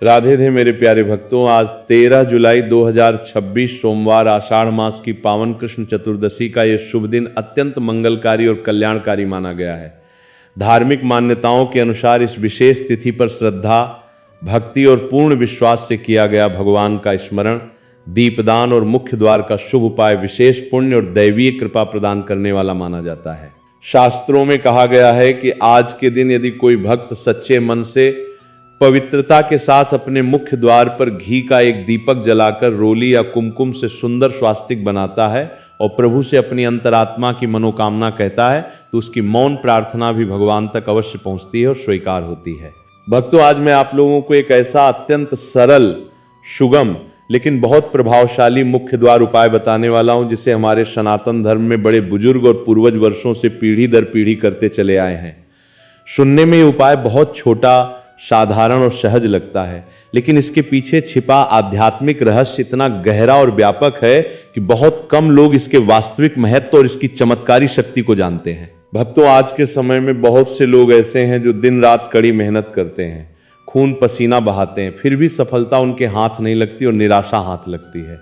राधे थे मेरे प्यारे भक्तों। आज 13 जुलाई 2026 सोमवार आषाढ़ मास की पावन कृष्ण चतुर्दशी का ये शुभ दिन अत्यंत मंगलकारी और कल्याणकारी माना गया है। धार्मिक मान्यताओं के अनुसार इस विशेष तिथि पर श्रद्धा, भक्ति और पूर्ण विश्वास से किया गया भगवान का स्मरण, दीपदान और मुख्य द्वार का शुभ उपाय विशेष पुण्य और दैवीय कृपा प्रदान करने वाला माना जाता है। शास्त्रों में कहा गया है कि आज के दिन यदि कोई भक्त सच्चे मन से पवित्रता के साथ अपने मुख्य द्वार पर घी का एक दीपक जलाकर रोली या कुमकुम से सुंदर स्वास्तिक बनाता है और प्रभु से अपनी अंतरात्मा की मनोकामना कहता है तो उसकी मौन प्रार्थना भी भगवान तक अवश्य पहुंचती है और स्वीकार होती है। भक्तों, आज मैं आप लोगों को एक ऐसा अत्यंत सरल, सुगम लेकिन बहुत प्रभावशाली मुख्य द्वार उपाय बताने वाला हूं जिसे हमारे सनातन धर्म में बड़े बुजुर्ग और पूर्वज वर्षों से पीढ़ी दर पीढ़ी करते चले आए हैं। सुनने में ये उपाय बहुत छोटा, साधारण और सहज लगता है, लेकिन इसके पीछे छिपा आध्यात्मिक रहस्य इतना गहरा और व्यापक है कि बहुत कम लोग इसके वास्तविक महत्व और इसकी चमत्कारी शक्ति को जानते हैं। भक्तों, आज के समय में बहुत से लोग ऐसे हैं जो दिन रात कड़ी मेहनत करते हैं, खून पसीना बहाते हैं, फिर भी सफलता उनके हाथ नहीं लगती और निराशा हाथ लगती है।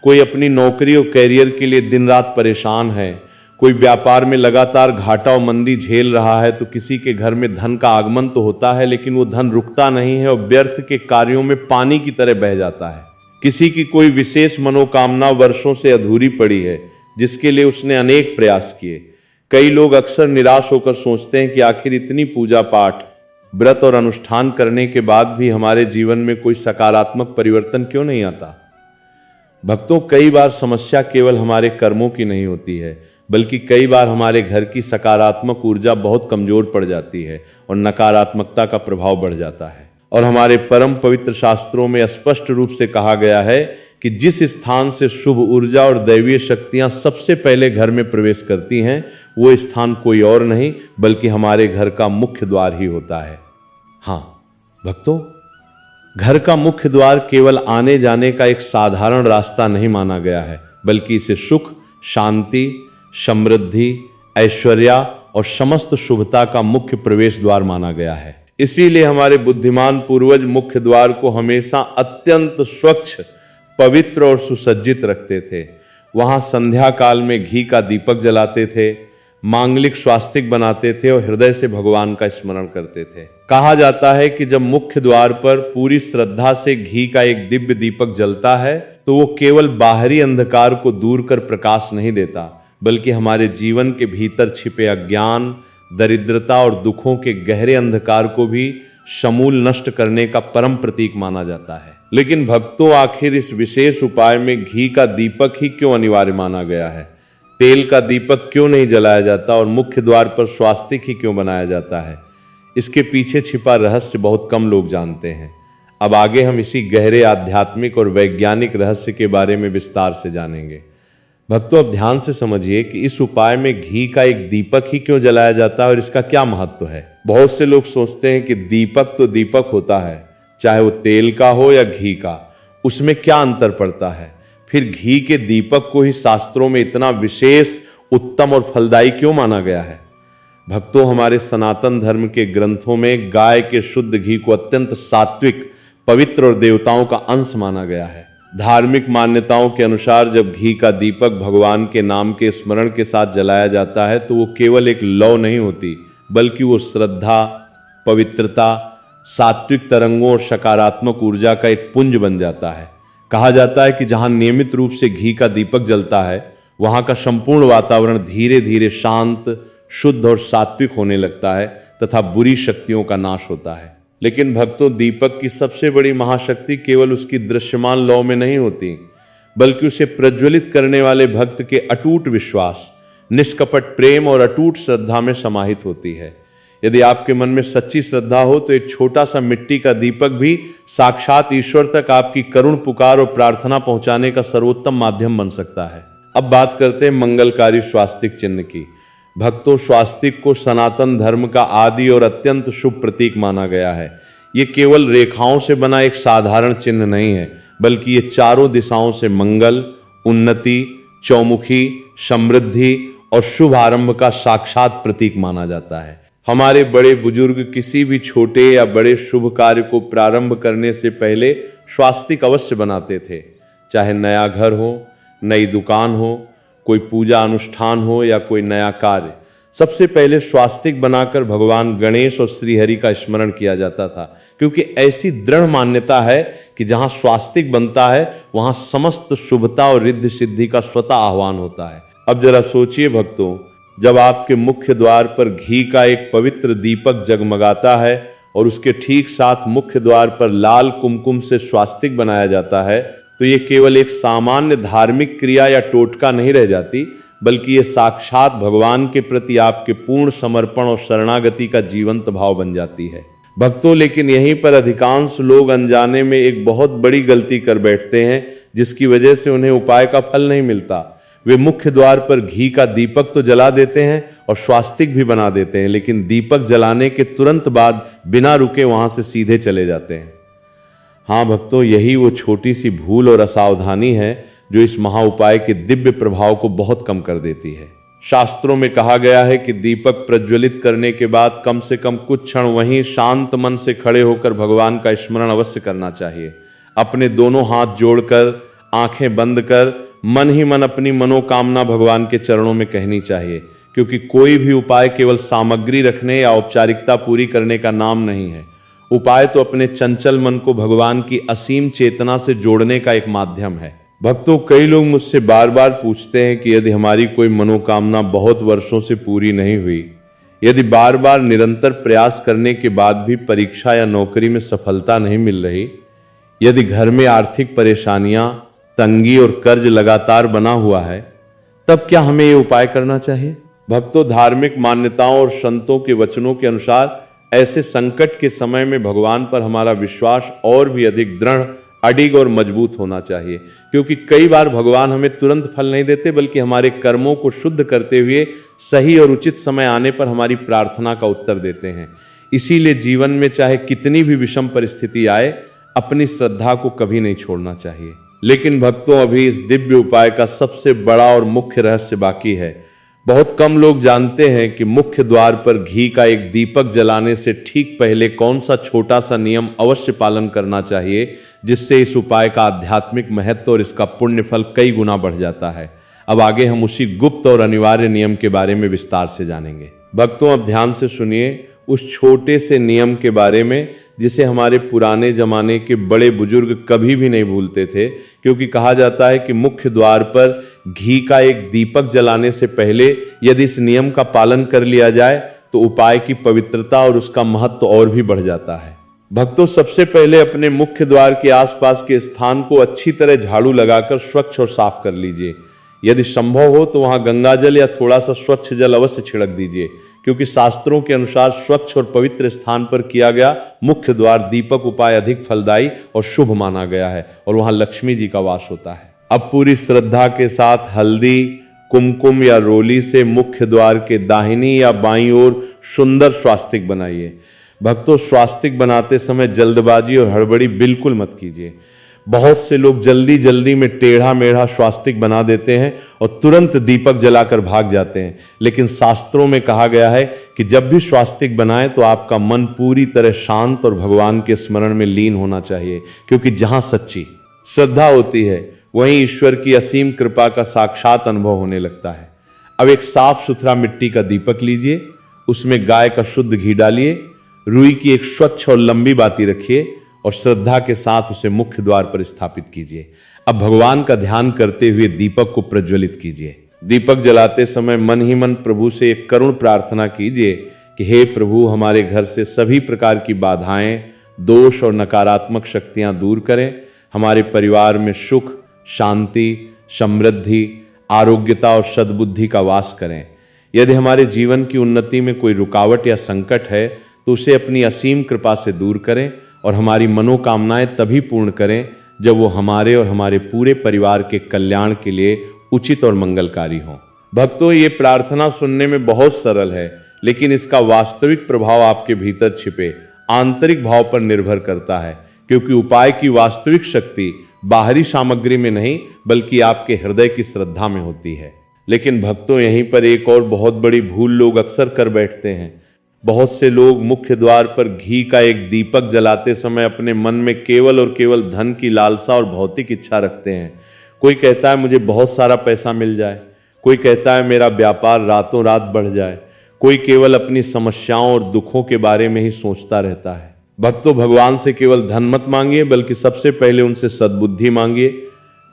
कोई अपनी नौकरी और कैरियर के लिए दिन रात परेशान है, कोई व्यापार में लगातार घाटा और मंदी झेल रहा है, तो किसी के घर में धन का आगमन तो होता है लेकिन वो धन रुकता नहीं है और व्यर्थ के कार्यों में पानी की तरह बह जाता है। किसी की कोई विशेष मनोकामना वर्षों से अधूरी पड़ी है जिसके लिए उसने अनेक प्रयास किए। कई लोग अक्सर निराश होकर सोचते हैं कि आखिर इतनी पूजा पाठ, व्रत और अनुष्ठान करने के बाद भी हमारे जीवन में कोई सकारात्मक परिवर्तन क्यों नहीं आता। भक्तों, कई बार समस्या केवल हमारे कर्मों की नहीं होती है, बल्कि कई बार हमारे घर की सकारात्मक ऊर्जा बहुत कमजोर पड़ जाती है और नकारात्मकता का प्रभाव बढ़ जाता है। और हमारे परम पवित्र शास्त्रों में स्पष्ट रूप से कहा गया है कि जिस स्थान से शुभ ऊर्जा और दैवीय शक्तियां सबसे पहले घर में प्रवेश करती हैं, वो स्थान कोई और नहीं बल्कि हमारे घर का मुख्य द्वार ही होता है। हाँ भक्तों, घर का मुख्य द्वार केवल आने जाने का एक साधारण रास्ता नहीं माना गया है, बल्कि इसे सुख, शांति, समृद्धि, ऐश्वर्य और समस्त शुभता का मुख्य प्रवेश द्वार माना गया है। इसीलिए हमारे बुद्धिमान पूर्वज मुख्य द्वार को हमेशा अत्यंत स्वच्छ, पवित्र और सुसज्जित रखते थे। वहां संध्या काल में घी का दीपक जलाते थे, मांगलिक स्वास्तिक बनाते थे और हृदय से भगवान का स्मरण करते थे। कहा जाता है कि जब मुख्य द्वार पर पूरी श्रद्धा से घी का एक दिव्य दीपक जलता है तो वो केवल बाहरी अंधकार को दूर कर प्रकाश नहीं देता, बल्कि हमारे जीवन के भीतर छिपे अज्ञान, दरिद्रता और दुखों के गहरे अंधकार को भी समूल नष्ट करने का परम प्रतीक माना जाता है। लेकिन भक्तों, आखिर इस विशेष उपाय में घी का दीपक ही क्यों अनिवार्य माना गया है? तेल का दीपक क्यों नहीं जलाया जाता और मुख्य द्वार पर स्वास्तिक ही क्यों बनाया जाता है? इसके पीछे छिपा रहस्य बहुत कम लोग जानते हैं। अब आगे हम इसी गहरे आध्यात्मिक और वैज्ञानिक रहस्य के बारे में विस्तार से जानेंगे। भक्तों, अब ध्यान से समझिए कि इस उपाय में घी का एक दीपक ही क्यों जलाया जाता है और इसका क्या महत्व है। बहुत से लोग सोचते हैं कि दीपक तो दीपक होता है, चाहे वो तेल का हो या घी का, उसमें क्या अंतर पड़ता है। फिर घी के दीपक को ही शास्त्रों में इतना विशेष, उत्तम और फलदायी क्यों माना गया है। भक्तों, हमारे सनातन धर्म के ग्रंथों में गाय के शुद्ध घी को अत्यंत सात्विक, पवित्र और देवताओं का अंश माना गया है। धार्मिक मान्यताओं के अनुसार जब घी का दीपक भगवान के नाम के स्मरण के साथ जलाया जाता है तो वो केवल एक लौ नहीं होती, बल्कि वो श्रद्धा, पवित्रता, सात्विक तरंगों और सकारात्मक ऊर्जा का एक पुंज बन जाता है। कहा जाता है कि जहां नियमित रूप से घी का दीपक जलता है, वहां का संपूर्ण वातावरण धीरे धीरे शांत, शुद्ध और सात्विक होने लगता है तथा बुरी शक्तियों का नाश होता है। लेकिन भक्तों, दीपक की सबसे बड़ी महाशक्ति केवल उसकी दृश्यमान लौ में नहीं होती, बल्कि उसे प्रज्वलित करने वाले भक्त के अटूट विश्वास, निष्कपट प्रेम और अटूट श्रद्धा में समाहित होती है। यदि आपके मन में सच्ची श्रद्धा हो तो एक छोटा सा मिट्टी का दीपक भी साक्षात ईश्वर तक आपकी करुण पुकार और प्रार्थना पहुंचाने का सर्वोत्तम माध्यम बन सकता है। अब बात करते हैं मंगलकारी स्वास्तिक चिन्ह की। भक्तों, स्वास्तिक को सनातन धर्म का आदि और अत्यंत शुभ प्रतीक माना गया है। ये केवल रेखाओं से बना एक साधारण चिन्ह नहीं है, बल्कि ये चारों दिशाओं से मंगल, उन्नति, चौमुखी, समृद्धि और शुभ आरंभ का साक्षात प्रतीक माना जाता है। हमारे बड़े बुजुर्ग किसी भी छोटे या बड़े शुभ कार्य को प्रारंभ करने से पहले स्वास्तिक अवश्य बनाते थे। चाहे नया घर हो, नई दुकान हो, कोई पूजा अनुष्ठान हो या कोई नया कार्य, सबसे पहले स्वास्तिक बनाकर भगवान गणेश और श्रीहरि का स्मरण किया जाता था, क्योंकि ऐसी दृढ़ मान्यता है कि जहां स्वास्तिक बनता है वहां समस्त शुभता और रिद्धि सिद्धि का स्वतः आह्वान होता है। अब जरा सोचिए भक्तों, जब आपके मुख्य द्वार पर घी का एक पवित्र दीपक जगमगाता है और उसके ठीक साथ मुख्य द्वार पर लाल कुमकुम से स्वास्तिक बनाया जाता है, तो ये केवल एक सामान्य धार्मिक क्रिया या टोटका नहीं रह जाती, बल्कि ये साक्षात भगवान के प्रति आपके पूर्ण समर्पण और शरणागति का जीवंत भाव बन जाती है। भक्तों, लेकिन यहीं पर अधिकांश लोग अनजाने में एक बहुत बड़ी गलती कर बैठते हैं, जिसकी वजह से उन्हें उपाय का फल नहीं मिलता। वे मुख्य द्वार पर घी का दीपक तो जला देते हैं और स्वास्तिक भी बना देते हैं, लेकिन दीपक जलाने के तुरंत बाद बिना रुके वहां से सीधे चले जाते हैं। हाँ भक्तों, यही वो छोटी सी भूल और असावधानी है जो इस महा उपाय के दिव्य प्रभाव को बहुत कम कर देती है। शास्त्रों में कहा गया है कि दीपक प्रज्वलित करने के बाद कम से कम कुछ क्षण वहीं शांत मन से खड़े होकर भगवान का स्मरण अवश्य करना चाहिए। अपने दोनों हाथ जोड़कर, आंखें बंद कर, मन ही मन अपनी मनोकामना भगवान के चरणों में कहनी चाहिए, क्योंकि कोई भी उपाय केवल सामग्री रखने या औपचारिकता पूरी करने का नाम नहीं है। उपाय तो अपने चंचल मन को भगवान की असीम चेतना से जोड़ने का एक माध्यम है। भक्तों, कई लोग मुझसे बार बार पूछते हैं कि यदि हमारी कोई मनोकामना बहुत वर्षों से पूरी नहीं हुई, यदि बार बार निरंतर प्रयास करने के बाद भी परीक्षा या नौकरी में सफलता नहीं मिल रही, यदि घर में आर्थिक परेशानियां, तंगी और कर्ज लगातार बना हुआ है, तब क्या हमें ये उपाय करना चाहिए? भक्तों, धार्मिक मान्यताओं और संतों के वचनों के अनुसार ऐसे संकट के समय में भगवान पर हमारा विश्वास और भी अधिक दृढ़, अडिग और मजबूत होना चाहिए, क्योंकि कई बार भगवान हमें तुरंत फल नहीं देते, बल्कि हमारे कर्मों को शुद्ध करते हुए सही और उचित समय आने पर हमारी प्रार्थना का उत्तर देते हैं। इसीलिए जीवन में चाहे कितनी भी विषम परिस्थिति आए, अपनी श्रद्धा को कभी नहीं छोड़ना चाहिए। लेकिन भक्तों, अभी इस दिव्य उपाय का सबसे बड़ा और मुख्य रहस्य बाकी है। बहुत कम लोग जानते हैं कि मुख्य द्वार पर घी का एक दीपक जलाने से ठीक पहले कौन सा छोटा सा नियम अवश्य पालन करना चाहिए, जिससे इस उपाय का आध्यात्मिक महत्व और इसका पुण्य फल कई गुना बढ़ जाता है। अब आगे हम उसी गुप्त और अनिवार्य नियम के बारे में विस्तार से जानेंगे। भक्तों, अब ध्यान से सुनिए उस छोटे से नियम के बारे में जिसे हमारे पुराने जमाने के बड़े बुजुर्ग कभी भी नहीं भूलते थे, क्योंकि कहा जाता है कि मुख्य द्वार पर घी का एक दीपक जलाने से पहले यदि इस नियम का पालन कर लिया जाए तो उपाय की पवित्रता और उसका महत्व और भी बढ़ जाता है। भक्तों, सबसे पहले अपने मुख्य द्वार के आसपास के स्थान को अच्छी तरह झाड़ू लगाकर स्वच्छ और साफ कर लीजिए। यदि संभव हो तो वहां गंगा जल या थोड़ा सा स्वच्छ जल अवश्य छिड़क दीजिए, क्योंकि शास्त्रों के अनुसार स्वच्छ और पवित्र स्थान पर किया गया मुख्य द्वार दीपक उपाय अधिक फलदायी और शुभ माना गया है और वहां लक्ष्मी जी का वास होता है। अब पूरी श्रद्धा के साथ हल्दी, कुमकुम या रोली से मुख्य द्वार के दाहिनी या बाईं ओर सुंदर स्वास्तिक बनाइए। भक्तों, स्वास्तिक बनाते समय जल्दबाजी और हड़बड़ी बिल्कुल मत कीजिए। बहुत से लोग जल्दी जल्दी में टेढ़ा मेढ़ा स्वास्तिक बना देते हैं और तुरंत दीपक जलाकर भाग जाते हैं, लेकिन शास्त्रों में कहा गया है कि जब भी स्वास्तिक बनाएं तो आपका मन पूरी तरह शांत और भगवान के स्मरण में लीन होना चाहिए, क्योंकि जहां सच्ची श्रद्धा होती है वहीं ईश्वर की असीम कृपा का साक्षात अनुभव होने लगता है। अब एक साफ सुथरा मिट्टी का दीपक लीजिए, उसमें गाय का शुद्ध घी डालिए, रुई की एक स्वच्छ और लंबी बाती रखिए और श्रद्धा के साथ उसे मुख्य द्वार पर स्थापित कीजिए। अब भगवान का ध्यान करते हुए दीपक को प्रज्वलित कीजिए। दीपक जलाते समय मन ही मन प्रभु से एक करुण प्रार्थना कीजिए कि हे प्रभु, हमारे घर से सभी प्रकार की बाधाएं, दोष और नकारात्मक शक्तियां दूर करें। हमारे परिवार में सुख, शांति, समृद्धि, आरोग्यता और सद्बुद्धि का वास करें। यदि हमारे जीवन की उन्नति में कोई रुकावट या संकट है तो उसे अपनी असीम कृपा से दूर करें और हमारी मनोकामनाएं तभी पूर्ण करें जब वो हमारे और हमारे पूरे परिवार के कल्याण के लिए उचित और मंगलकारी हों। भक्तों, ये प्रार्थना सुनने में बहुत सरल है, लेकिन इसका वास्तविक प्रभाव आपके भीतर छिपे आंतरिक भाव पर निर्भर करता है, क्योंकि उपाय की वास्तविक शक्ति बाहरी सामग्री में नहीं बल्कि आपके हृदय की श्रद्धा में होती है। लेकिन भक्तों, यहीं पर एक और बहुत बड़ी भूल लोग अक्सर कर बैठते हैं। बहुत से लोग मुख्य द्वार पर घी का एक दीपक जलाते समय अपने मन में केवल और केवल धन की लालसा और भौतिक इच्छा रखते हैं। कोई कहता है मुझे बहुत सारा पैसा मिल जाए, कोई कहता है मेरा व्यापार रातों रात बढ़ जाए, कोई केवल अपनी समस्याओं और दुखों के बारे में ही सोचता रहता है। भक्तों, भगवान से केवल धन मत मांगिए, बल्कि सबसे पहले उनसे सद्बुद्धि मांगिए,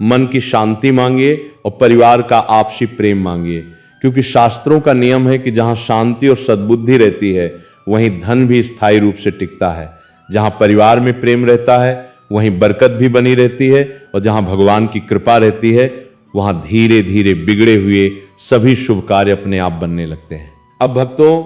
मन की शांति मांगिए और परिवार का आपसी प्रेम मांगिए। क्योंकि शास्त्रों का नियम है कि जहां शांति और सद्बुद्धि रहती है वहीं धन भी स्थायी रूप से टिकता है। जहां परिवार में प्रेम रहता है वहीं बरकत भी बनी रहती है, और जहां भगवान की कृपा रहती है वहां धीरे धीरे बिगड़े हुए सभी शुभ कार्य अपने आप बनने लगते हैं। अब भक्तों,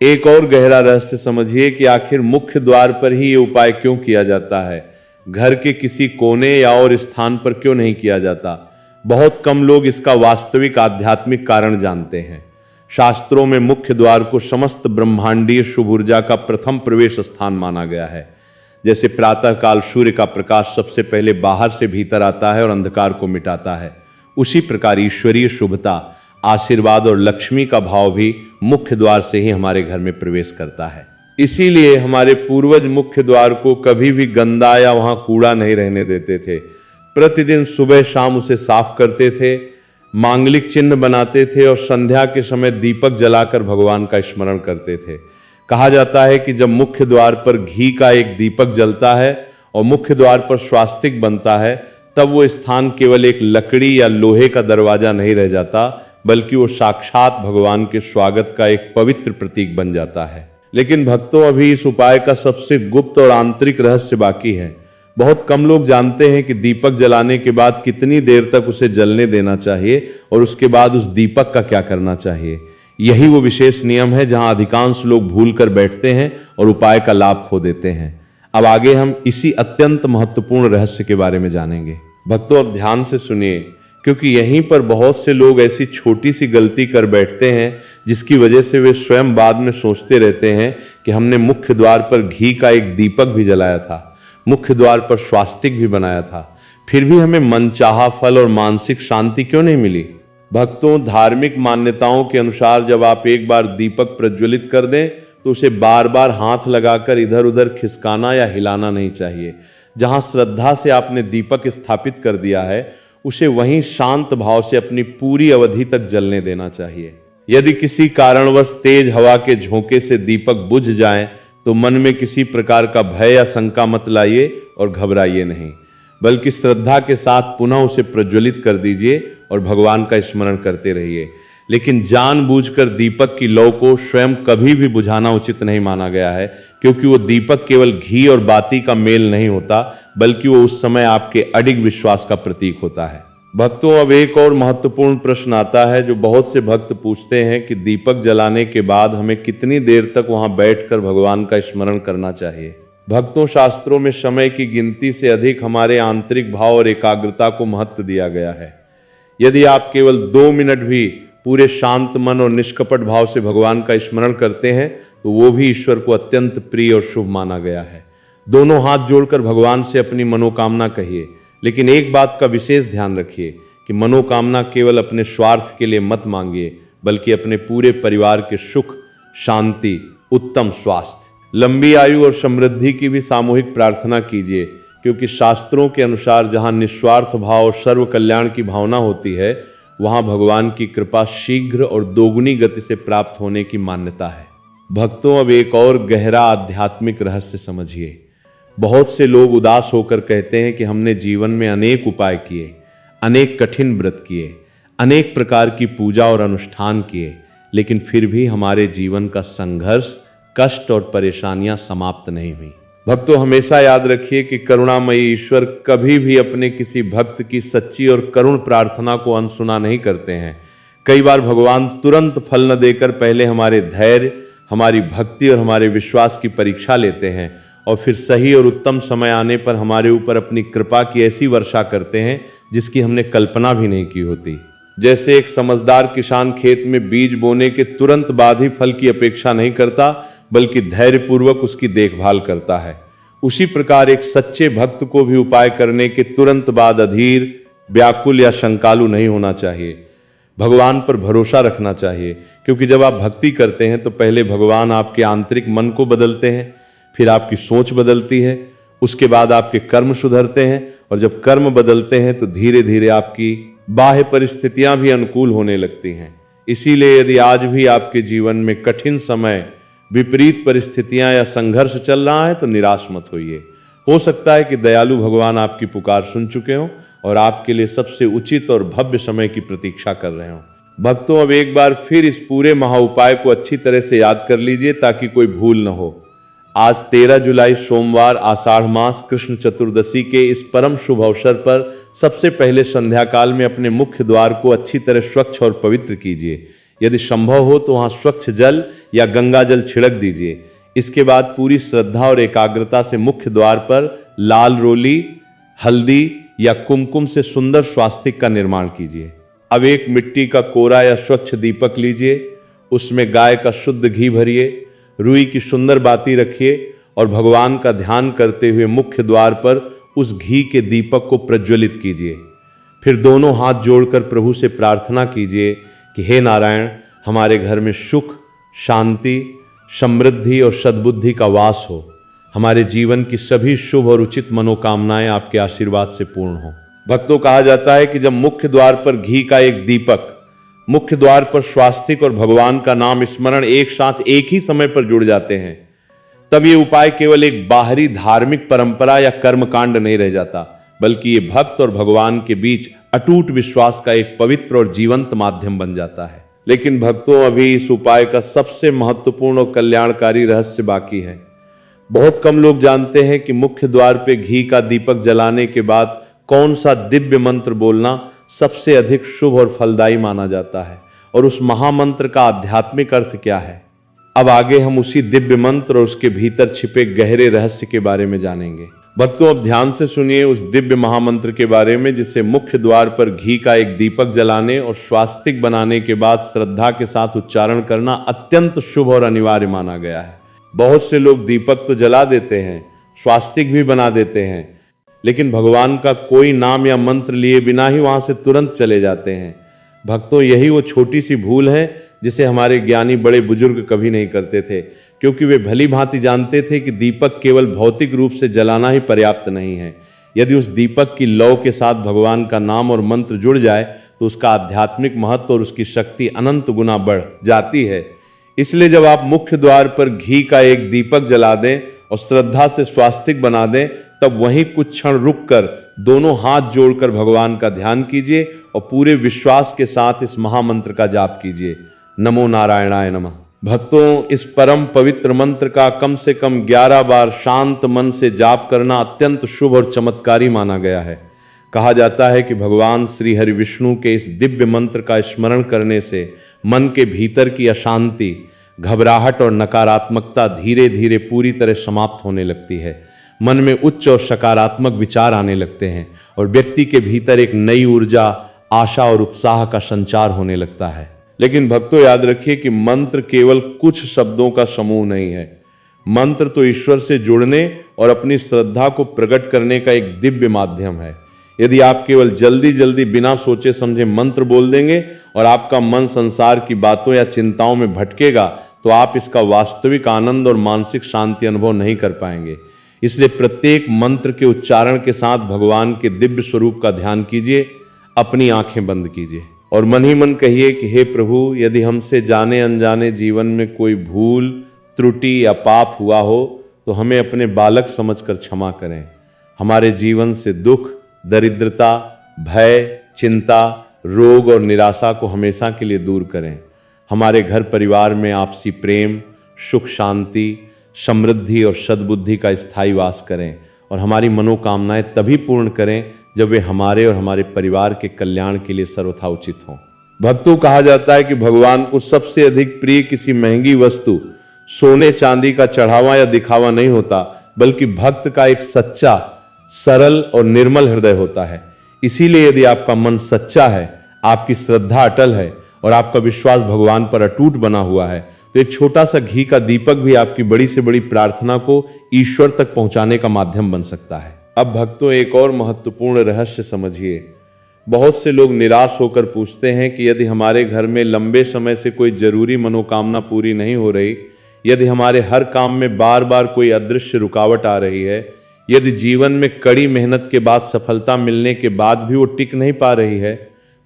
एक और गहरा रहस्य समझिए कि आखिर मुख्य द्वार पर ही ये उपाय क्यों किया जाता है, घर के किसी कोने या और स्थान पर क्यों नहीं किया जाता। बहुत कम लोग इसका वास्तविक आध्यात्मिक कारण जानते हैं। शास्त्रों में मुख्य द्वार को समस्त ब्रह्मांडीय शुभ ऊर्जा का प्रथम प्रवेश स्थान माना गया है। जैसे प्रातः काल सूर्य का प्रकाश सबसे पहले बाहर से भीतर आता है और अंधकार को मिटाता है, उसी प्रकार ईश्वरीय शुभता, आशीर्वाद और लक्ष्मी का भाव भी मुख्य द्वार से ही हमारे घर में प्रवेश करता है। इसीलिए हमारे पूर्वज मुख्य द्वार को कभी भी गंदा या वहां कूड़ा नहीं रहने देते थे। प्रतिदिन सुबह शाम उसे साफ करते थे, मांगलिक चिन्ह बनाते थे और संध्या के समय दीपक जलाकर भगवान का स्मरण करते थे। कहा जाता है कि जब मुख्य द्वार पर घी का एक दीपक जलता है और मुख्य द्वार पर स्वास्तिक बनता है, तब वो स्थान केवल एक लकड़ी या लोहे का दरवाजा नहीं रह जाता, बल्कि वो साक्षात भगवान के स्वागत का एक पवित्र प्रतीक बन जाता है। लेकिन भक्तों, अभी इस उपाय का सबसे गुप्त और आंतरिक रहस्य बाकी है। बहुत कम लोग जानते हैं कि दीपक जलाने के बाद कितनी देर तक उसे जलने देना चाहिए और उसके बाद उस दीपक का क्या करना चाहिए। यही वो विशेष नियम है जहां अधिकांश लोग भूल कर बैठते हैं और उपाय का लाभ खो देते हैं। अब आगे हम इसी अत्यंत महत्वपूर्ण रहस्य के बारे में जानेंगे। भक्तों, अब ध्यान से सुनिए, क्योंकि यहीं पर बहुत से लोग ऐसी छोटी सी गलती कर बैठते हैं जिसकी वजह से वे स्वयं बाद में सोचते रहते हैं कि हमने मुख्य द्वार पर घी का एक दीपक भी जलाया था, मुख्य द्वार पर स्वास्तिक भी बनाया था, फिर भी हमें मनचाहा फल और मानसिक शांति क्यों नहीं मिली। भक्तों, धार्मिक मान्यताओं के अनुसार जब आप एक बार दीपक प्रज्वलित कर दें तो उसे बार बार हाथ लगाकर इधर उधर खिसकाना या हिलाना नहीं चाहिए। जहां श्रद्धा से आपने दीपक स्थापित कर दिया है उसे वहीं शांत भाव से अपनी पूरी अवधि तक जलने देना चाहिए। यदि किसी कारणवश तेज हवा के झोंके से दीपक बुझ जाए तो मन में किसी प्रकार का भय या शंका मत लाइए और घबराइए नहीं, बल्कि श्रद्धा के साथ पुनः उसे प्रज्वलित कर दीजिए और भगवान का स्मरण करते रहिए। लेकिन जानबूझकर दीपक की लौ को स्वयं कभी भी बुझाना उचित नहीं माना गया है, क्योंकि वो दीपक केवल घी और बाती का मेल नहीं होता, बल्कि वो उस समय आपके अडिग विश्वास का प्रतीक होता है। भक्तों, अब एक और महत्वपूर्ण प्रश्न आता है जो बहुत से भक्त पूछते हैं कि दीपक जलाने के बाद हमें कितनी देर तक वहां बैठकर भगवान का स्मरण करना चाहिए। भक्तों, शास्त्रों में समय की गिनती से अधिक हमारे आंतरिक भाव और एकाग्रता को महत्व दिया गया है। यदि आप केवल 2 मिनट भी पूरे शांत मन और निष्कपट भाव से भगवान का स्मरण करते हैं तो वो भी ईश्वर को अत्यंत प्रिय और शुभ माना गया है। दोनों हाथ जोड़कर भगवान से अपनी मनोकामना कहिए, लेकिन एक बात का विशेष ध्यान रखिए कि मनोकामना केवल अपने स्वार्थ के लिए मत मांगिए, बल्कि अपने पूरे परिवार के सुख, शांति, उत्तम स्वास्थ्य, लंबी आयु और समृद्धि की भी सामूहिक प्रार्थना कीजिए। क्योंकि शास्त्रों के अनुसार जहां निस्वार्थ भाव और सर्व कल्याण की भावना होती है वहां भगवान की कृपा शीघ्र और दोगुनी गति से प्राप्त होने की मान्यता है। भक्तों, अब एक और गहरा आध्यात्मिक रहस्य समझिए। बहुत से लोग उदास होकर कहते हैं कि हमने जीवन में अनेक उपाय किए, अनेक कठिन व्रत किए, अनेक प्रकार की पूजा और अनुष्ठान किए, लेकिन फिर भी हमारे जीवन का संघर्ष, कष्ट और परेशानियां समाप्त नहीं हुई। भक्तों, हमेशा याद रखिए कि करुणामयी ईश्वर कभी भी अपने किसी भक्त की सच्ची और करुण प्रार्थना को अनसुना नहीं करते हैं। कई बार भगवान तुरंत फल न देकर पहले हमारे धैर्य, हमारी भक्ति और हमारे विश्वास की परीक्षा लेते हैं और फिर सही और उत्तम समय आने पर हमारे ऊपर अपनी कृपा की ऐसी वर्षा करते हैं जिसकी हमने कल्पना भी नहीं की होती। जैसे एक समझदार किसान खेत में बीज बोने के तुरंत बाद ही फल की अपेक्षा नहीं करता, बल्कि धैर्यपूर्वक उसकी देखभाल करता है, उसी प्रकार एक सच्चे भक्त को भी उपाय करने के तुरंत बाद अधीर, व्याकुल या शंकालु नहीं होना चाहिए। भगवान पर भरोसा रखना चाहिए, क्योंकि जब आप भक्ति करते हैं तो पहले भगवान आपके आंतरिक मन को बदलते हैं, फिर आपकी सोच बदलती है, उसके बाद आपके कर्म सुधरते हैं, और जब कर्म बदलते हैं तो धीरे धीरे आपकी बाह्य परिस्थितियां भी अनुकूल होने लगती हैं। इसीलिए यदि आज भी आपके जीवन में कठिन समय, विपरीत परिस्थितियां या संघर्ष चल रहा है तो निराश मत होइए। हो सकता है कि दयालु भगवान आपकी पुकार सुन चुके हों और आपके लिए सबसे उचित और भव्य समय की प्रतीक्षा कर रहे हों। भक्तों, अब एक बार फिर इस पूरे महाउपाय को अच्छी तरह से याद कर लीजिए ताकि कोई भूल न हो। आज 13 जुलाई सोमवार आषाढ़ मास कृष्ण चतुर्दशी के इस परम शुभ अवसर पर सबसे पहले संध्या काल में अपने मुख्य द्वार को अच्छी तरह स्वच्छ और पवित्र कीजिए। यदि संभव हो तो वहां स्वच्छ जल या गंगा जल छिड़क दीजिए। इसके बाद पूरी श्रद्धा और एकाग्रता से मुख्य द्वार पर लाल रोली, हल्दी या कुमकुम से सुंदर स्वास्तिक का निर्माण कीजिए। अब एक मिट्टी का कोरा या स्वच्छ दीपक लीजिए, उसमें गाय का शुद्ध घी भरिए, रुई की सुंदर बाती रखिए और भगवान का ध्यान करते हुए मुख्य द्वार पर उस घी के दीपक को प्रज्वलित कीजिए। फिर दोनों हाथ जोड़कर प्रभु से प्रार्थना कीजिए कि हे नारायण, हमारे घर में सुख, शांति, समृद्धि और सद्बुद्धि का वास हो। हमारे जीवन की सभी शुभ और उचित मनोकामनाएं आपके आशीर्वाद से पूर्ण हो। भक्तों, कहा जाता है कि जब मुख्य द्वार पर घी का एक दीपक, मुख्य द्वार पर स्वास्तिक और भगवान का नाम स्मरण एक साथ एक ही समय पर जुड़ जाते हैं, तब ये उपाय केवल एक बाहरी धार्मिक परंपरा या कर्मकांड नहीं रह जाता, बल्कि ये भक्त और भगवान के बीच अटूट विश्वास का एक पवित्र और जीवंत माध्यम बन जाता है। लेकिन भक्तों, अभी इस उपाय का सबसे महत्वपूर्ण और कल्याणकारी रहस्य बाकी है। बहुत कम लोग जानते हैं कि मुख्य द्वार पे घी का दीपक जलाने के बाद कौन सा दिव्य मंत्र बोलना सबसे अधिक शुभ और फलदायी माना जाता है, और उस महामंत्र का आध्यात्मिक अर्थ क्या है। अब आगे हम उसी दिव्य मंत्र और उसके भीतर छिपे गहरे रहस्य के बारे में जानेंगे। भक्तों, अब ध्यान से सुनिए उस दिव्य महामंत्र के बारे में जिसे मुख्य द्वार पर घी का एक दीपक जलाने और स्वास्तिक बनाने के बाद श्रद्धा के साथ उच्चारण करना अत्यंत शुभ और अनिवार्य माना गया है। बहुत से लोग दीपक तो जला देते हैं, स्वास्तिक भी बना देते हैं, लेकिन भगवान का कोई नाम या मंत्र लिए बिना ही वहां से तुरंत चले जाते हैं। भक्तों, यही वो छोटी सी भूल है जिसे हमारे ज्ञानी बड़े बुजुर्ग कभी नहीं करते थे, क्योंकि वे भली भांति जानते थे कि दीपक केवल भौतिक रूप से जलाना ही पर्याप्त नहीं है। यदि उस दीपक की लौ के साथ भगवान का नाम और मंत्र जुड़ जाए तो उसका आध्यात्मिक महत्व और उसकी शक्ति अनंत गुना बढ़ जाती है। इसलिए जब आप मुख्य द्वार पर घी का एक दीपक जला दें और श्रद्धा से स्वास्तिक बना दें, तब वहीं कुछ क्षण रुककर दोनों हाथ जोड़कर भगवान का ध्यान कीजिए और पूरे विश्वास के साथ इस महामंत्र का जाप कीजिए। नमो नारायणाय नमः। भक्तों, इस परम पवित्र मंत्र का कम से कम 11 बार शांत मन से जाप करना अत्यंत शुभ और चमत्कारी माना गया है। कहा जाता है कि भगवान श्री हरि विष्णु के इस दिव्य मंत्र का स्मरण करने से मन के भीतर की अशांति, घबराहट और नकारात्मकता धीरे धीरे पूरी तरह समाप्त होने लगती है। मन में उच्च और सकारात्मक विचार आने लगते हैं और व्यक्ति के भीतर एक नई ऊर्जा, आशा और उत्साह का संचार होने लगता है। लेकिन भक्तों, याद रखिए कि मंत्र केवल कुछ शब्दों का समूह नहीं है। मंत्र तो ईश्वर से जुड़ने और अपनी श्रद्धा को प्रकट करने का एक दिव्य माध्यम है। यदि आप केवल जल्दी जल्दी बिना सोचे समझे मंत्र बोल देंगे और आपका मन संसार की बातों या चिंताओं में भटकेगा, तो आप इसका वास्तविक आनंद और मानसिक शांति अनुभव नहीं कर पाएंगे। इसलिए प्रत्येक मंत्र के उच्चारण के साथ भगवान के दिव्य स्वरूप का ध्यान कीजिए, अपनी आंखें बंद कीजिए और मन ही मन कहिए कि हे प्रभु, यदि हमसे जाने अनजाने जीवन में कोई भूल, त्रुटि या पाप हुआ हो तो हमें अपने बालक समझकर क्षमा करें। हमारे जीवन से दुख, दरिद्रता, भय, चिंता, रोग और निराशा को हमेशा के लिए दूर करें। हमारे घर परिवार में आपसी प्रेम, सुख, शांति, समृद्धि और सद्बुद्धि का स्थायी वास करें और हमारी मनोकामनाएं तभी पूर्ण करें जब वे हमारे और हमारे परिवार के कल्याण के लिए सर्वथा उचित हों। भक्तों, कहा जाता है कि भगवान को सबसे अधिक प्रिय किसी महंगी वस्तु, सोने चांदी का चढ़ावा या दिखावा नहीं होता, बल्कि भक्त का एक सच्चा, सरल और निर्मल हृदय होता है। इसीलिए यदि आपका मन सच्चा है, आपकी श्रद्धा अटल है और आपका विश्वास भगवान पर अटूट बना हुआ है, तो एक छोटा सा घी का दीपक भी आपकी बड़ी से बड़ी प्रार्थना को ईश्वर तक पहुंचाने का माध्यम बन सकता है। अब भक्तों, एक और महत्वपूर्ण रहस्य समझिए। बहुत से लोग निराश होकर पूछते हैं कि यदि हमारे घर में लंबे समय से कोई जरूरी मनोकामना पूरी नहीं हो रही, यदि हमारे हर काम में बार बार कोई अदृश्य रुकावट आ रही है, यदि जीवन में कड़ी मेहनत के बाद सफलता मिलने के बाद भी वो टिक नहीं पा रही है,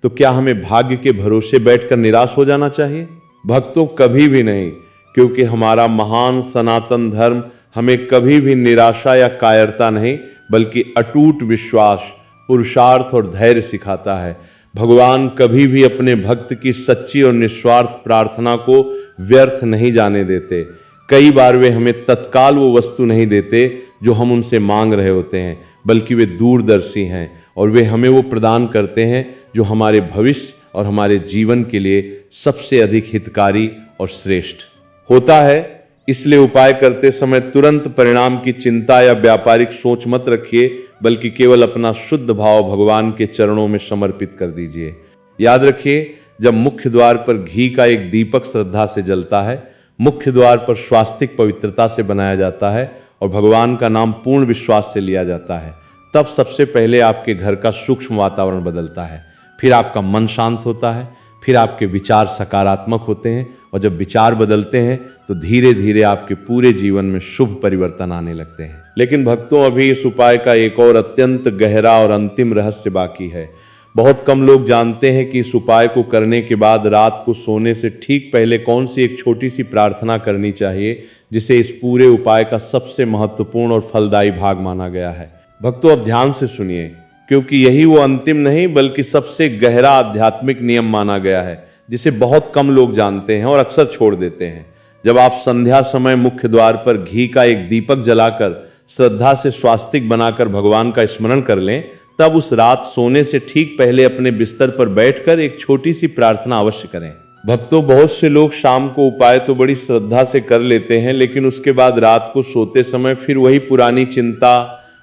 तो क्या हमें भाग्य के भरोसे बैठकर निराश हो जाना चाहिए? भक्तों, कभी भी नहीं, क्योंकि हमारा महान सनातन धर्म हमें कभी भी निराशा या कायरता नहीं बल्कि अटूट विश्वास, पुरुषार्थ और धैर्य सिखाता है। भगवान कभी भी अपने भक्त की सच्ची और निस्वार्थ प्रार्थना को व्यर्थ नहीं जाने देते। कई बार वे हमें तत्काल वो वस्तु नहीं देते जो हम उनसे मांग रहे होते हैं, बल्कि वे दूरदर्शी हैं और वे हमें वो प्रदान करते हैं जो हमारे भविष्य और हमारे जीवन के लिए सबसे अधिक हितकारी और श्रेष्ठ होता है। इसलिए उपाय करते समय तुरंत परिणाम की चिंता या व्यापारिक सोच मत रखिए, बल्कि केवल अपना शुद्ध भाव भगवान के चरणों में समर्पित कर दीजिए। याद रखिए, जब मुख्य द्वार पर घी का एक दीपक श्रद्धा से जलता है, मुख्य द्वार पर स्वास्तिक पवित्रता से बनाया जाता है और भगवान का नाम पूर्ण विश्वास से लिया जाता है, तब सबसे पहले आपके घर का सूक्ष्म वातावरण बदलता है। फिर आपका मन शांत होता है, फिर आपके विचार सकारात्मक होते हैं और जब विचार बदलते हैं तो धीरे धीरे आपके पूरे जीवन में शुभ परिवर्तन आने लगते हैं। लेकिन भक्तों, अभी इस उपाय का एक और अत्यंत गहरा और अंतिम रहस्य बाकी है। बहुत कम लोग जानते हैं कि इस उपाय को करने के बाद रात को सोने से ठीक पहले कौन सी एक छोटी सी प्रार्थना करनी चाहिए, जिसे इस पूरे उपाय का सबसे महत्वपूर्ण और फलदायी भाग माना गया है। भक्तों, अब ध्यान से सुनिए, क्योंकि यही वो अंतिम नहीं बल्कि सबसे गहरा आध्यात्मिक नियम माना गया है, जिसे बहुत कम लोग जानते हैं और अक्सर छोड़ देते हैं। जब आप संध्या समय मुख्य द्वार पर घी का एक दीपक जलाकर श्रद्धा से स्वास्तिक बनाकर भगवान का स्मरण कर लें, तब उस रात सोने से ठीक पहले अपने बिस्तर पर बैठकर एक छोटी सी प्रार्थना अवश्य करें। भक्तों, बहुत से लोग शाम को उपाय तो बड़ी श्रद्धा से कर लेते हैं, लेकिन उसके बाद रात को सोते समय फिर वही पुरानी चिंता,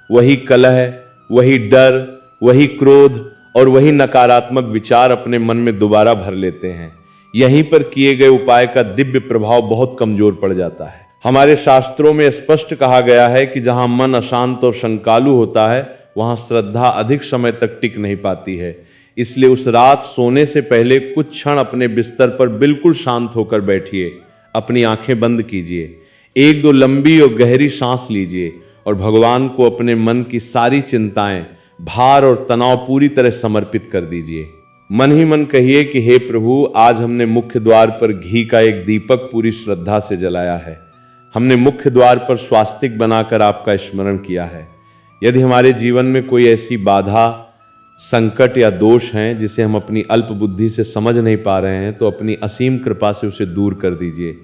वही कलह, वही डर, वही क्रोध और वही नकारात्मक विचार अपने मन में दोबारा भर लेते हैं। यहीं पर किए गए उपाय का दिव्य प्रभाव बहुत कमजोर पड़ जाता है। हमारे शास्त्रों में स्पष्ट कहा गया है कि जहां मन अशांत और शंकालु होता है, वहां श्रद्धा अधिक समय तक टिक नहीं पाती है। इसलिए उस रात सोने से पहले कुछ क्षण अपने बिस्तर पर बिल्कुल शांत होकर बैठिए, अपनी आंखें बंद कीजिए, एक दो लंबी और गहरी सांस लीजिए और भगवान को अपने मन की सारी चिंताएं, भार और तनाव पूरी तरह समर्पित कर दीजिए। मन ही मन कहिए कि हे प्रभु, आज हमने मुख्य द्वार पर घी का एक दीपक पूरी श्रद्धा से जलाया है। हमने मुख्य द्वार पर स्वास्तिक बनाकर आपका स्मरण किया है। यदि हमारे जीवन में कोई ऐसी बाधा, संकट या दोष हैं जिसे हम अपनी अल्प बुद्धि से समझ नहीं पा रहे हैं, तो अपनी असीम कृपा से उसे दूर कर दीजिए।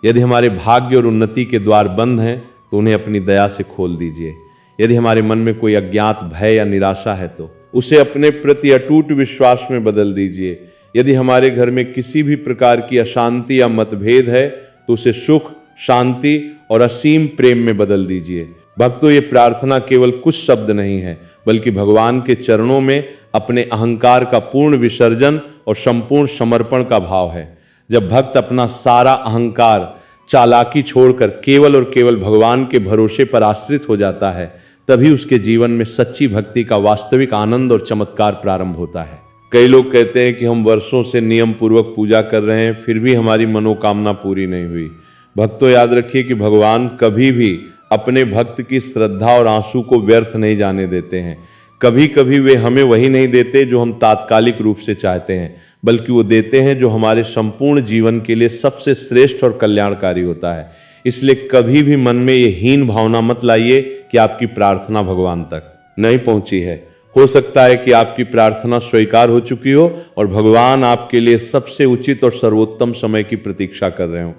यदि हमारे भाग्य और उन्नति के द्वार बंद हैं, तो उन्हें अपनी दया से खोल दीजिए। यदि हमारे मन में कोई अज्ञात भय या निराशा है, तो उसे अपने प्रति अटूट विश्वास में बदल दीजिए। यदि हमारे घर में किसी भी प्रकार की अशांति या मतभेद है, तो उसे सुख, शांति और असीम प्रेम में बदल दीजिए। भक्तों, ये प्रार्थना केवल कुछ शब्द नहीं है, बल्कि भगवान के चरणों में अपने अहंकार का पूर्ण विसर्जन और संपूर्ण समर्पण का भाव है। जब भक्त अपना सारा अहंकार, चालाकी छोड़कर केवल और केवल भगवान के भरोसे पर आश्रित हो जाता है, तभी उसके जीवन में सच्ची भक्ति का वास्तविक आनंद और चमत्कार प्रारंभ होता है। कई लोग कहते हैं कि हम वर्षों से नियम पूर्वक पूजा कर रहे हैं, फिर भी हमारी मनोकामना पूरी नहीं हुई। भक्तों, याद रखिए कि भगवान कभी भी अपने भक्त की श्रद्धा और आंसू को व्यर्थ नहीं जाने देते हैं। कभी कभी वे हमें वही नहीं देते जो हम तात्कालिक रूप से चाहते हैं, बल्कि वो देते हैं जो हमारे संपूर्ण जीवन के लिए सबसे श्रेष्ठ और कल्याणकारी होता है। इसलिए कभी भी मन में ये हीन भावना मत लाइए कि आपकी प्रार्थना भगवान तक नहीं पहुंची है। हो सकता है कि आपकी प्रार्थना स्वीकार हो चुकी हो और भगवान आपके लिए सबसे उचित और सर्वोत्तम समय की प्रतीक्षा कर रहे हो।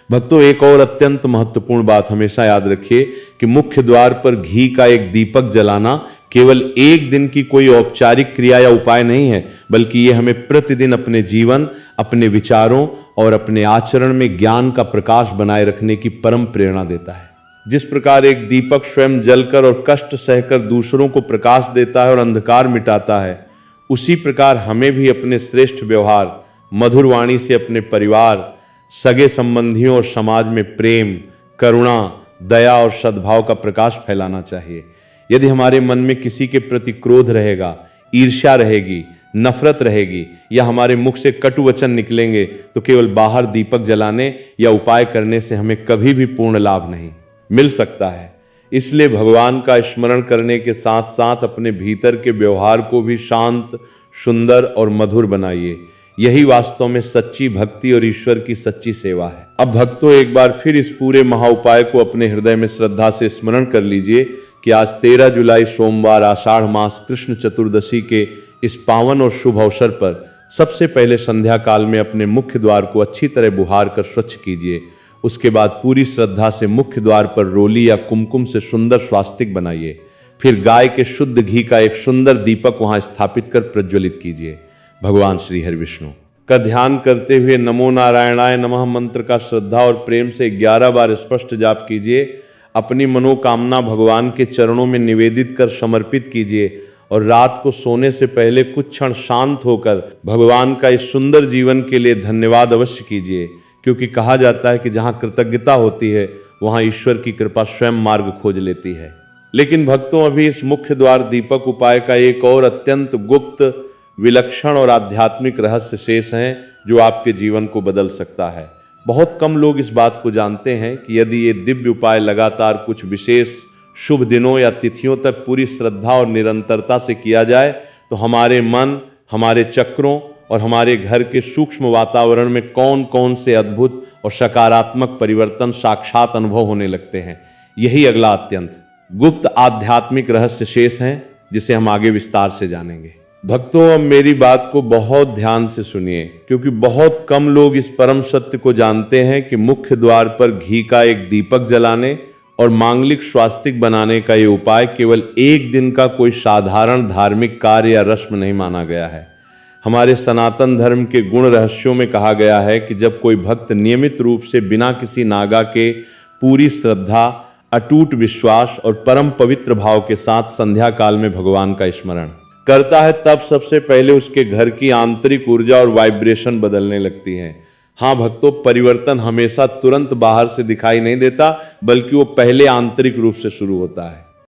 भक्तों, एक और अत्यंत महत्वपूर्ण बात हमेशा याद रखिए कि मुख्य द्वार पर घी का एक दीपक जलाना केवल एक दिन की कोई औपचारिक क्रिया या उपाय नहीं है, बल्कि ये हमें प्रतिदिन अपने जीवन, अपने विचारों और अपने आचरण में ज्ञान का प्रकाश बनाए रखने की परम प्रेरणा देता है। जिस प्रकार एक दीपक स्वयं जलकर और कष्ट सहकर दूसरों को प्रकाश देता है और अंधकार मिटाता है, उसी प्रकार हमें भी अपने श्रेष्ठ व्यवहार, मधुर वाणी से अपने परिवार, सगे संबंधियों और समाज में प्रेम, करुणा, दया और सद्भाव का प्रकाश फैलाना चाहिए। यदि हमारे मन में किसी के प्रति क्रोध रहेगा, ईर्ष्या रहेगी, नफरत रहेगी या हमारे मुख से कटु वचन निकलेंगे तो केवल बाहर दीपक जलाने या उपाय करने से हमें कभी भी पूर्ण लाभ नहीं मिल सकता है। इसलिए भगवान का स्मरण करने के साथ साथ अपने भीतर के व्यवहार को भी शांत, सुंदर और मधुर बनाइए। यही वास्तव में सच्ची भक्ति और ईश्वर की सच्ची सेवा है। अब भक्तों, एक बार फिर इस पूरे महाउपाय को अपने हृदय में श्रद्धा से स्मरण कर लीजिए कि आज 13 जुलाई सोमवार आषाढ़ मास कृष्ण चतुर्दशी के इस पावन और शुभ अवसर पर सबसे पहले संध्या काल में अपने मुख्य द्वार को अच्छी तरह बुहार कर स्वच्छ कीजिए। उसके बाद पूरी श्रद्धा से मुख्य द्वार पर रोली या कुमकुम से सुंदर स्वास्तिक बनाइए। फिर गाय के शुद्ध घी का एक सुंदर दीपक वहां स्थापित कर प्रज्वलित कीजिए। भगवान श्री हरि विष्णु का ध्यान करते हुए नमो नारायणाय नमः मंत्र का श्रद्धा और प्रेम से 11 बार स्पष्ट जाप कीजिए। अपनी मनोकामना भगवान के चरणों में निवेदित कर समर्पित कीजिए और रात को सोने से पहले कुछ क्षण शांत होकर भगवान का इस सुंदर जीवन के लिए धन्यवाद अवश्य कीजिए, क्योंकि कहा जाता है कि जहां कृतज्ञता होती है वहां ईश्वर की कृपा स्वयं मार्ग खोज लेती है। लेकिन भक्तों, अभी इस मुख्य द्वार दीपक उपाय का एक और अत्यंत गुप्त, विलक्षण और आध्यात्मिक रहस्य शेष है जो आपके जीवन को बदल सकता है। बहुत कम लोग इस बात को जानते हैं कि यदि ये दिव्य उपाय लगातार कुछ विशेष शुभ दिनों या तिथियों तक पूरी श्रद्धा और निरंतरता से किया जाए तो हमारे मन, हमारे चक्रों और हमारे घर के सूक्ष्म वातावरण में कौन कौन से अद्भुत और सकारात्मक परिवर्तन साक्षात अनुभव होने लगते हैं। यही अगला अत्यंत गुप्त आध्यात्मिक रहस्य शेष है जिसे हम आगे विस्तार से जानेंगे। भक्तों, अब मेरी बात को बहुत ध्यान से सुनिए, क्योंकि बहुत कम लोग इस परम सत्य को जानते हैं कि मुख्य द्वार पर घी का एक दीपक जलाने और मांगलिक स्वास्तिक बनाने का ये उपाय केवल एक दिन का कोई साधारण धार्मिक कार्य या रस्म नहीं माना गया है। हमारे सनातन धर्म के गुण रहस्यों में कहा गया है कि जब कोई भक्त नियमित रूप से बिना किसी नागा के पूरी श्रद्धा, अटूट विश्वास और परम पवित्र भाव के साथ संध्या काल में भगवान का स्मरण करता है, तब सबसे पहले उसके घर की आंतरिक ऊर्जा और वाइब्रेशन बदलने लगती है। हाँ भक्तों, परिवर्तन हमेशा तुरंत बाहर से दिखाई नहीं देता, बल्कि वो पहले आंतरिक रूप से शुरू होता है।